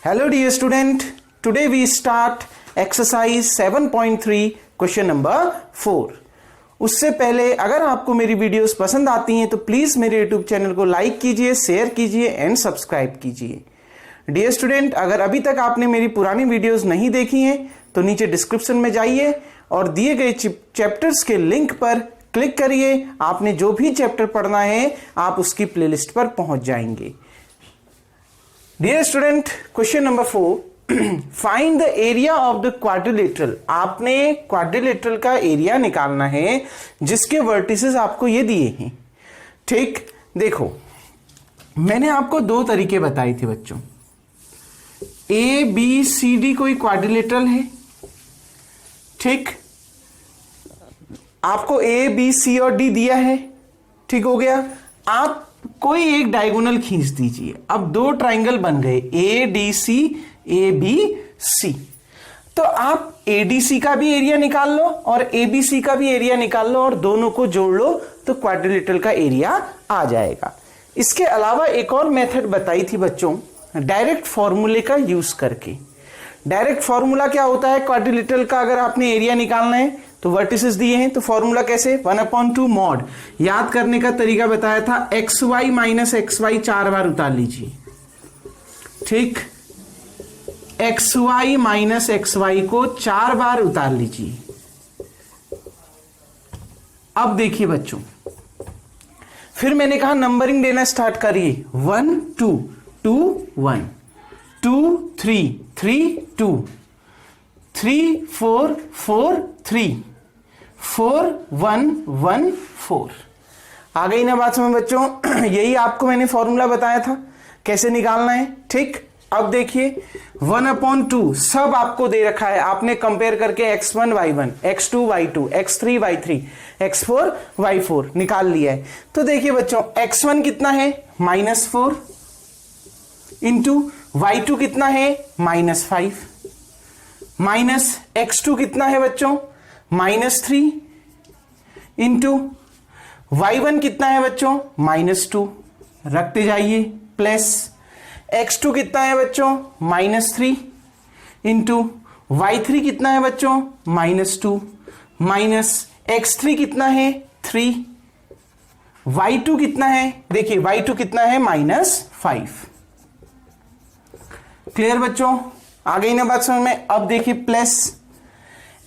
Hello dear student, today we start exercise 7.3 question number 4. उससे पहले अगर आपको मेरी वीडियोस पसंद आती हैं तो प्लीज मेरे YouTube चैनल को लाइक कीजिए, शेयर कीजिए एंड सब्सक्राइब कीजिए. डियर स्टूडेंट, अगर अभी तक आपने मेरी पुरानी वीडियोस नहीं देखी हैं तो नीचे डिस्क्रिप्शन में जाइए और दिए गए चैप्टर्स के लिंक पर क्लिक करिए. आपने जो भी चैप्टर पढ़ना है आप उसकी प्लेलिस्ट पर पहुंच जाएंगे. Dear student, question number 4, find the area of the quadrilateral. आपने क्वाड्रिलेटरल का एरिया निकालना है जिसके वर्टिसेस आपको ये दिए हैं. ठीक, देखो मैंने आपको दो तरीके बताए थे बच्चों. ए बी सी डी कोई क्वाड्रिलेटरल है. ठीक, आपको ए बी सी और डी दिया है. ठीक हो गया. आप कोई एक डायगोनल खींच दीजिए. अब दो ट्राइंगल बन गए, A D C, A B C. तो आप ए डी सी का भी एरिया निकाल लो और ए बी सी का भी एरिया निकाल लो और दोनों को जोड़ लो तो क्वाड्रिलेटरल का एरिया आ जाएगा. इसके अलावा एक और मेथड बताई थी बच्चों, डायरेक्ट फॉर्मूले का यूज करके. डायरेक्ट फॉर्मूला क्या होता है क्वाड्रिलेटरल का? अगर आपने एरिया निकालना है तो वर्टिसेस दिए हैं तो फॉर्मूला कैसे, 1/2 मॉड. याद करने का तरीका बताया था, X Y minus X Y 4 बार उतार लीजिए. ठीक, X Y minus X Y को 4 बार उतार लीजिए. अब देखिए बच्चों, फिर मैंने कहा नंबरिंग देना स्टार्ट करिए. 1 2 2 1 2 3 3 2 3 4 4 3 4 1 1 4. आ गई ना बात समझ बच्चों? यही आपको मैंने फॉर्मूला बताया था कैसे निकालना है. ठीक, अब देखिए 1/2 सब आपको दे रखा है. आपने कंपेयर करके x1 y1, x2 y2, x3 y3, x4 y4 निकाल लिया है. तो देखिए बच्चों, x1 कितना है, -4 इंटू y2 कितना है, -5, माइनस x2 कितना है बच्चों, -3 इंटू y1 कितना है बच्चों, -2. रखते जाइए. प्लस x2 कितना है बच्चों, -3 इंटू y3 कितना है बच्चों, -2, माइनस x3 कितना है, 3. y2 कितना है, देखिए y2 कितना है, -5. क्लियर बच्चों? आ गई ना बात समझ में? अब देखिए प्लस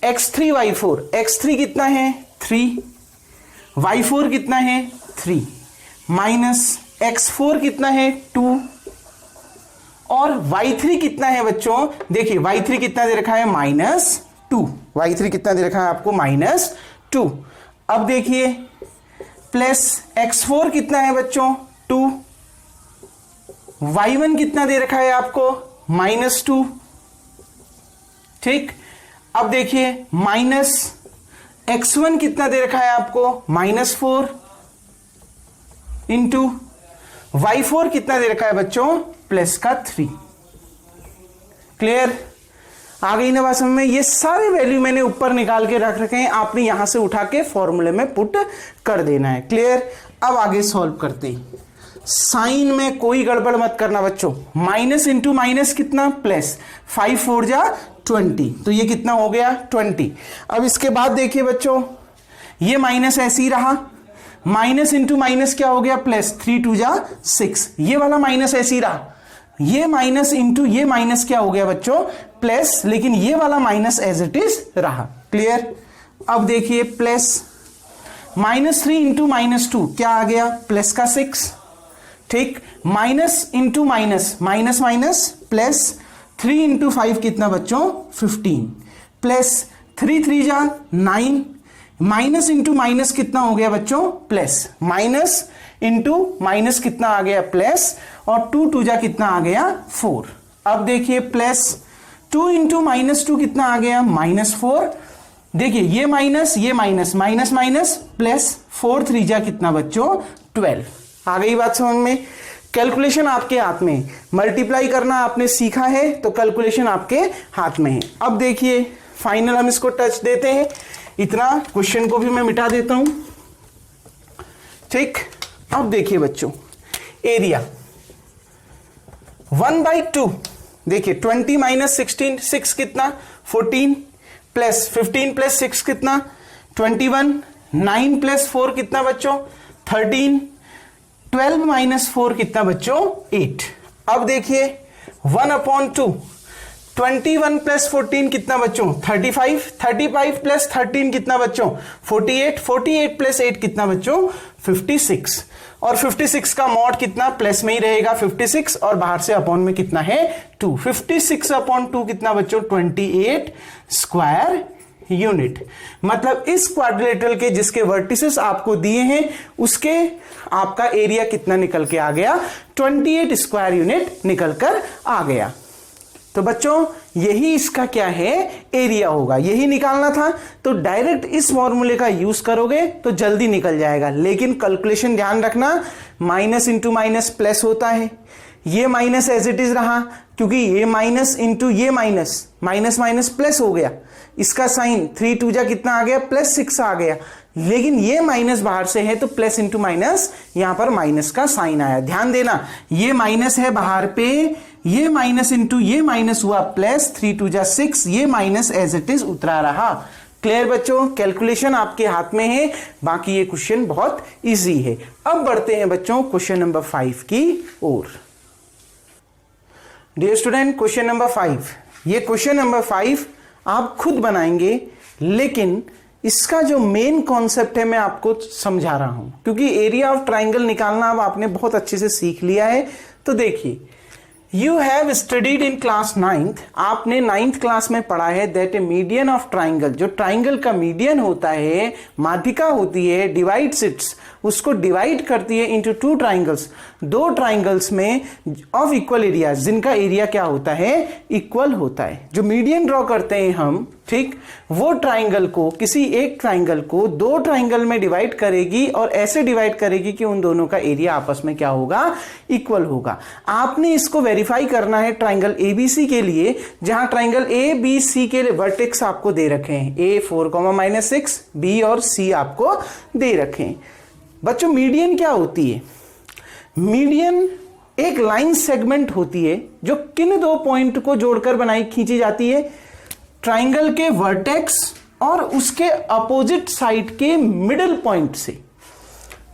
x3 y4, x3 कितना है, 3, y4 कितना है, 3, माइनस x4 कितना है, 2 और y3 कितना है बच्चों, देखिए y3 कितना दे रखा है, -2. y3 कितना दे रखा है आपको, -2. अब देखिए प्लस x4 कितना है बच्चों, 2, y1 कितना दे रखा है आपको, -2. ठीक, अब देखिए माइनस x1 कितना दे रखा है आपको, -4 इंटू y4 कितना दे रखा है बच्चों, प्लस का 3. क्लियर? आ गई ना बात समझ में? ये सारे वैल्यू मैंने ऊपर निकाल के रख रखे हैं, आपने यहां से उठा के फॉर्मूले में पुट कर देना है. क्लियर? अब आगे सॉल्व करते हैं. साइन में कोई गड़बड़ मत करना बच्चों. माइनस इंटू माइनस कितना, प्लस. 5 4 जा 20, तो ये कितना हो गया, 20. अब इसके बाद देखिए बच्चों, ये माइनस ऐसे ही रहा. माइनस इंटू माइनस क्या हो गया, प्लस. 3 2 जा 6. ये वाला माइनस ऐसे ही रहा. ये माइनस इंटू ये माइनस क्या हो गया बच्चों, प्लस. लेकिन ये वाला माइनस एज इट इज रहा. क्लियर? अब देखिए प्लस -3 इंटू -2 क्या आ गया, प्लस का 6. ठीक, minus into minus, minus minus plus. 3 into 5 कितना बच्चों, 15, प्लस 3 3 जा 9. माइनस इंटू माइनस कितना हो गया बच्चों, प्लस. माइनस इंटू माइनस कितना आ गया, प्लस. और 2 2 जा कितना आ गया, 4. अब देखिए प्लस 2 इंटू -2 कितना आ गया, -4. देखिए ये माइनस माइनस माइनस प्लस. 4 3 जा कितना बच्चों, 12. आ गई बात समझ में? कैलकुलेशन आपके हाथ में, मल्टीप्लाई करना आपने सीखा है तो कैलकुलेशन आपके हाथ में है. अब देखिए फाइनल हम इसको टच देते हैं. इतना क्वेश्चन को भी मैं मिटा देता हूं. ठीक, अब देखिए बच्चों, एरिया 1/2 देखिए 20 माइनस 16, 6 कितना 14, प्लस 15 प्लस 6 कितना 21, 9 प्लस 4 कितना बच्चों 13, 12 माइनस 4 कितना बच्चों 8। अब देखिए 1/2, 21 प्लस 14 कितना बच्चों 35, 35 प्लस 13 कितना बच्चों 48, 48 प्लस 8 कितना बच्चों 56, और 56 का मॉड कितना प्लस में ही रहेगा 56, और बाहर से अपॉन में कितना है 2, 56/2 कितना बच्चों 28 स्क्वायर यूनिट। मतलब इस क्वाड्रिलेटरल के जिसके वर्टिसेस आपको दिए हैं उसके आपका एरिया कितना निकल के आ गया 28 स्क्वायर यूनिट निकल कर आ गया। तो बच्चों यही इसका क्या है एरिया होगा, यही निकालना था। तो डायरेक्ट इस फॉर्मूले का यूज करोगे तो जल्दी निकल जाएगा, लेकिन कैलकुलेशन ध्यान रखना, माइनस इंटू माइनस प्लस होता है, ये माइनस एज इट इज रहा क्योंकि ये माइनस इंटू ये माइनस, माइनस माइनस प्लस हो गया, इसका साइन 3 2 जा कितना आ गया +6 आ गया, लेकिन ये माइनस बाहर से है तो प्लस इंटू माइनस यहां पर माइनस का साइन आया। ध्यान देना ये माइनस है बाहर पे, ये माइनस इंटू ये माइनस हुआ प्लस, 3 2 जा 6, ये माइनस एज इट इज उतरा रहा। क्लियर बच्चों, कैलकुलेशन आपके हाथ में है, बाकी ये क्वेश्चन बहुत इजी है। अब बढ़ते हैं बच्चों क्वेश्चन नंबर 5 की ओर। डियर स्टूडेंट क्वेश्चन नंबर 5, ये क्वेश्चन नंबर 5 आप खुद बनाएंगे, लेकिन इसका जो मेन कॉन्सेप्ट है मैं आपको समझा रहा हूं, क्योंकि एरिया ऑफ ट्राइंगल निकालना अब आपने बहुत अच्छे से सीख लिया है। तो देखिए, you have studied in class 9th, आपने 9th क्लास में पढ़ा है that A median of triangle, जो ट्राइंगल का मीडियन होता है, माध्यिका होती है, डिवाइड्स इट्स, उसको डिवाइड करती है इनटू 2 ट्राइंगल्स, 2 ट्राइंगल्स में ऑफ इक्वल एरिया, जिनका एरिया क्या होता है इक्वल होता है। जो मीडियन ड्रॉ करते हैं हम, ठीक, वो ट्राइंगल को, किसी एक ट्राइंगल को 2 ट्राइंगल में डिवाइड करेगी और ऐसे डिवाइड करेगी कि उन दोनों का एरिया आपस में क्या होगा इक्वल होगा। आपने इसको वेरीफाई करना है ट्राइंगल एबीसी के लिए, जहां ट्राइंगल एबीसी के वर्टेक्स आपको दे रखे हैं, ए 4,-6, बी और सी आपको दे रखे हैं। बच्चों मीडियन क्या होती है? मीडियन एक लाइन सेगमेंट होती है जो किन 2 पॉइंट को जोड़कर बनाई खींची जाती है, ट्राइंगल के वर्टेक्स और उसके अपोजिट साइड के मिडिल पॉइंट से।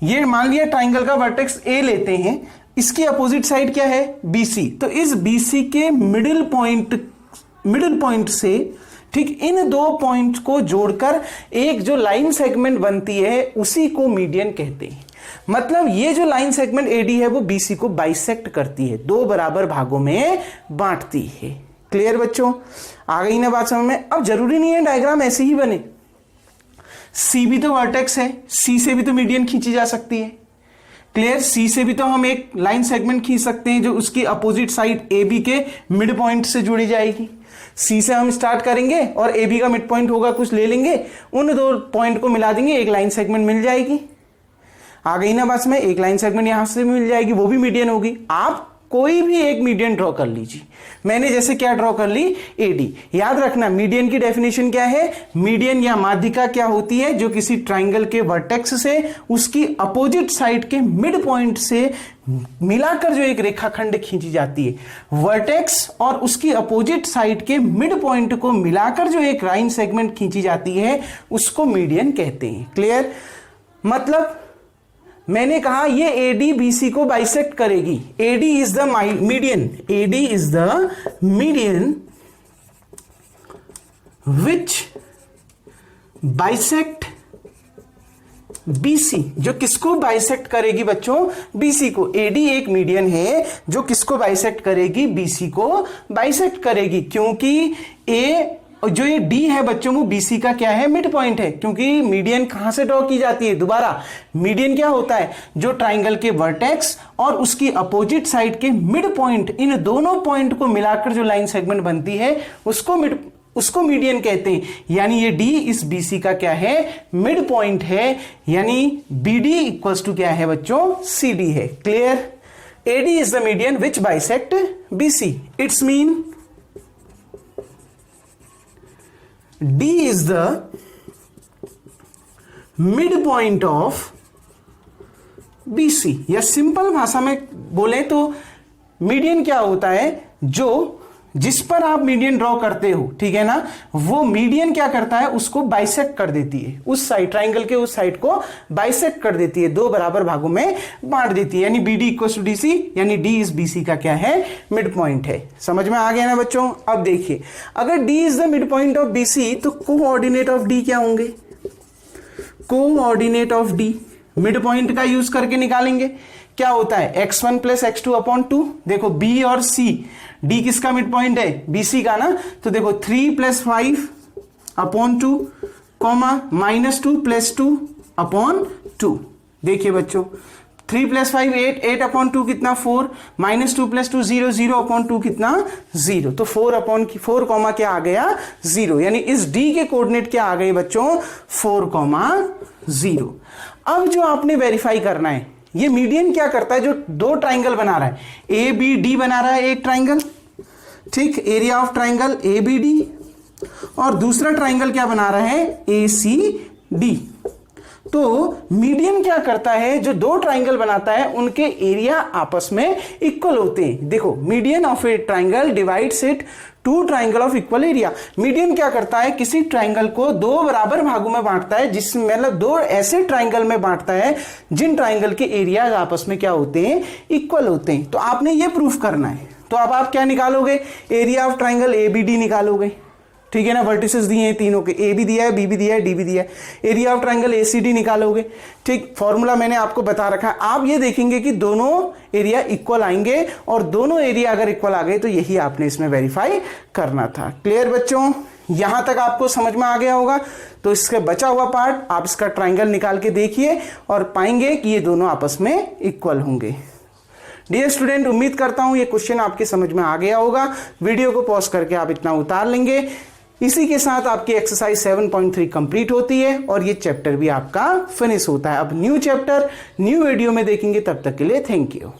ये मान लिया ट्राइंगल का वर्टेक्स ए लेते हैं, इसकी अपोजिट साइड क्या है बीसी, तो इस बीसी के मिडिल पॉइंट से, ठीक, इन 2 पॉइंट को जोड़कर एक जो लाइन सेगमेंट बनती है उसी को मीडियन कहते हैं। मतलब ये जो लाइन सेगमेंट एडी है वो बीसी को बाइसेक्ट करती है, 2 बराबर भागों में बांटती है। क्लियर बच्चों, आ गई ना बात समझ में? अब जरूरी नहीं है डायग्राम ऐसे ही बने, सी भी तो वर्टेक्स है, सी से भी तो मीडियन खींची जा सकती है। क्लियर, सी से भी तो हम एक लाइन सेगमेंट खींच सकते हैं जो उसकी अपोजिट साइड ए बी के मिड पॉइंट से जुड़ी जाएगी। सी से हम स्टार्ट करेंगे और ए बी का मिड पॉइंट होगा, कुछ ले लेंगे, उन 2 पॉइंट को मिला देंगे, एक लाइन सेगमेंट मिल जाएगी। आ गई ना बात में? एक लाइन सेगमेंट यहां से मिल जाएगी, वो भी मीडियन होगी। आप कोई भी एक मीडियन ड्रॉ कर लीजिए, मैंने जैसे क्या ड्रॉ कर ली एडी। याद रखना मीडियन की डेफिनेशन क्या है, मीडियन या माध्यिका क्या होती है, जो किसी ट्राइंगल के वर्टेक्स से उसकी अपोजिट साइड के मिड पॉइंट से मिलाकर जो एक रेखाखंड खींची जाती है, वर्टेक्स और उसकी अपोजिट साइड के मिड पॉइंट को मिलाकर जो एक लाइन सेगमेंट खींची जाती है उसको मीडियन कहते हैं। क्लियर, मतलब मैंने कहा ये एडी बीसी को बाइसेक्ट करेगी, AD is the median, AD is the median which bisect BC, जो किसको बाइसेक्ट करेगी बच्चों, बीसी को। एडी एक मीडियन है जो किसको बाइसेक्ट करेगी, बीसी को बाइसेक्ट करेगी, क्योंकि ए जो ये डी है बच्चों वो बीसी का क्या है मिड पॉइंट है, क्योंकि मीडियन कहां से ड्रॉ की जाती है, दोबारा मीडियन क्या होता है, जो ट्राइंगल के वर्टेक्स और उसकी अपोजिट साइड के मिड पॉइंट, इन दोनों पॉइंट को मिलाकर जो लाइन सेगमेंट बनती है उसको मीडियन कहते हैं। यानी ये डी इस बीसी का क्या है मिड पॉइंट है, यानी बीडी इक्वल्स टू क्या है बच्चों, सीडी है। Clear, AD is the median which bisect BC, it's mean D is the midpoint of BC, या सिंपल भाषा में बोले तो मीडियन क्या होता है, जो जिस पर आप मीडियन ड्रॉ करते हो, ठीक है ना, वो मीडियन क्या करता है, उसको बाइसेक्ट कर देती है, उस साइड ट्राइंगल के उस साइड को बाइसेक्ट कर देती है, दो बराबर भागों में बांट देती है, यानी BD इक्वल टू DC, यानी D इज BC का क्या है, मिड पॉइंट है। समझ में आ गया ना बच्चों। अब देखिए, अगर D is the mid point of BC तो कोऑर्डिनेट ऑफ D क्या होंगे, coordinate of D mid point का यूज करके निकालेंगे। क्या होता है, x1 प्लस x2 अपॉन 2। देखो B और C, D किसका मिड पॉइंट है, BC का ना, तो देखो 3 plus 5 upon 2 comma -2 plus 2 upon 2। देखिए बच्चों, 3 प्लस 5 8, 8 अपॉन 2 कितना 4, -2 प्लस 2 0, 0 अपॉन 2 कितना 0, तो 4 अपॉन 4 कॉमा क्या आ गया 0, यानी इस D के कोऑर्डिनेट क्या आ गए बच्चों 4, 0। अब जो आपने वेरीफाई करना है, ये मीडियन क्या करता है, जो दो ट्राइंगल बना रहा है, ABD बना रहा है एक ट्राइंगल, ठीक, एरिया ऑफ ट्राइंगल ABD, और दूसरा ट्राइंगल क्या बना रहा है, ACD। तो मीडियन क्या करता है, जो दो ट्राइंगल बनाता है उनके एरिया आपस में इक्वल होते हैं। देखो, median of a triangle divides it to triangle of equal area. Median क्या करता है, किसी ट्राइंगल को दो बराबर भागों में बांटता है, जिसमें मतलब दो ऐसे ट्राइंगल में बांटता है जिन ट्राइंगल के एरिया आपस में क्या होते हैं, इक्वल होते हैं। तो आपने ये प्रूफ करना है। तो अब आप क्या निकालोगे, एरिया ऑफ ट्राइंगल ABD निकालोगे, ठीक है ना, वर्टिसेस दिए हैं तीनों के, A भी दिया है, B भी दिया है, D भी दिया है। एरिया ऑफ ट्राइंगल ACD निकालोगे, ठीक, फॉर्मूला मैंने आपको बता रखा है। आप ये देखेंगे कि दोनों एरिया इक्वल आएंगे, और दोनों एरिया अगर इक्वल आ गए तो यही आपने इसमें वेरीफाई करना था। क्लियर बच्चों, यहां तक आपको समझ में आ गया होगा। तो इसका बचा हुआ पार्ट आप इसका ट्राइंगल निकाल के देखिए और पाएंगे कि ये दोनों आपस में इक्वल होंगे। डियर स्टूडेंट, उम्मीद करता हूं ये क्वेश्चन आपके समझ में आ गया होगा। वीडियो को पॉज करके आप इतना उतार लेंगे। इसी के साथ आपकी एक्सरसाइज 7.3 कंप्लीट होती है और ये चैप्टर भी आपका फिनिश होता है। अब न्यू चैप्टर न्यू वीडियो में देखेंगे, तब तक के लिए थैंक यू।